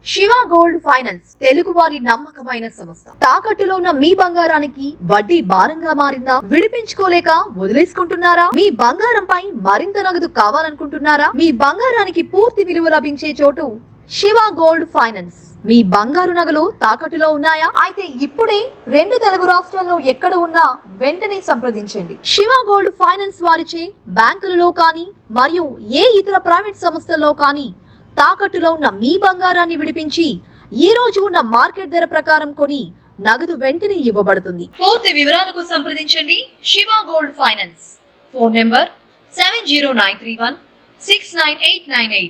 Shiva gold finance Telugu వారి నమ్మకమైన సంస్థ. తాకట్టులో ఉన్న మీ బంగారానికి వడ్డీ భారంగా మారిందా? విడిపించుకోలేక వదిలేసుకుంటున్నారా? మీ బంగారంపై మరింత నగదు కావాలనుకుంటున్నారా? మీ బంగారానికి పూర్తి విలువ లభించే చోటు శివ గోల్డ్ ఫైనాన్స్. మీ బంగారు నగలు తాకట్టులో ఉన్నాయా? అయితే ఇప్పుడే 2 తెలుగు రాష్ట్రాల్లో ఎక్కడ ఉన్నా వెంటనే సంప్రదించండి. శివ గోల్డ్ ఫైనాన్స్ వారిచే బ్యాంకులలో కానీ మరియు ఏ ఇతర ప్రైవేట్ సంస్థల్లో కానీ తాకట్టులో ఉన్న మీ బంగారాన్ని విడిపించి ఈ రోజు ఉన్న మార్కెట్ ధర ప్రకారం కొని నగదు వెంటనే ఇవ్వబడుతుంది. పూర్తి వివరాలకు సంప్రదించండి Shiva gold finance. Phone number 7093169898.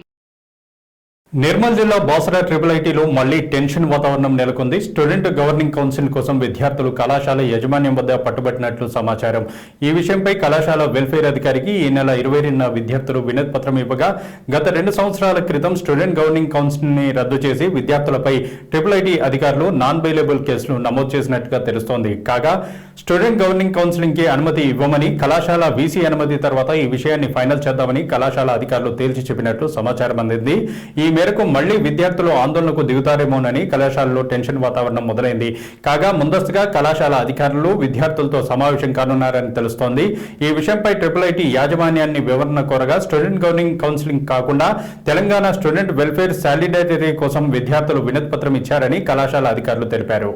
Nirmal జిల్లా బాసరా ఐఐటీలో మళ్లీ టెన్షన్ వాతావరణం నెలకొంది. స్టూడెంట్ గవర్నింగ్ కౌన్సిల్ కోసం విద్యార్థులు కళాశాల యాజమాన్యం వద్ద పట్టుబట్టినట్లు సమాచారం. ఈ విషయంపై కళాశాల వెల్ఫేర్ అధికారికి ఈ నెల 22న విద్యార్థులు వినతి పత్రం ఇవ్వగా గత 2 సంవత్సరాల క్రితం స్టూడెంట్ గవర్నింగ్ కౌన్సిల్ ని రద్దు చేసి విద్యార్థులపై ఐఐటీ అధికారులు నాన్ బెయిలబుల్ కేసులు నమోదు చేసినట్టుగా తెలుస్తోంది. కాగా స్టూడెంట్ గవర్నింగ్ కౌన్సిలింగ్ కి అనుమతి ఇవ్వమని కళాశాల వీసీ అనుమతి తర్వాత ఈ విషయాన్ని ఫైనల్ చేద్దామని కళాశాల అధికారులు తేల్చి చెప్పినట్లు సమాచారం అందింది. ఈ మేరకు మళ్లీ విద్యార్థులు ఆందోళనకు దిగుతారేమోనని కళాశాలలో టెన్షన్ వాతావరణం మొదలైంది. కాగా ముందస్తుగా కళాశాల అధికారులు విద్యార్థులతో సమావేశం కానున్నారని తెలుస్తోంది. ఈ విషయంపై ఐఐటీ యాజమాన్యాన్ని వివరణ కోరగా స్టూడెంట్ గవర్నింగ్ కౌన్సిలింగ్ కాకుండా తెలంగాణ స్టూడెంట్ వెల్ఫేర్ సాలిడారిటీ కోసం విద్యార్థులు వినతి పత్రం ఇచ్చారని కళాశాల అధికారులు తెలిపారు.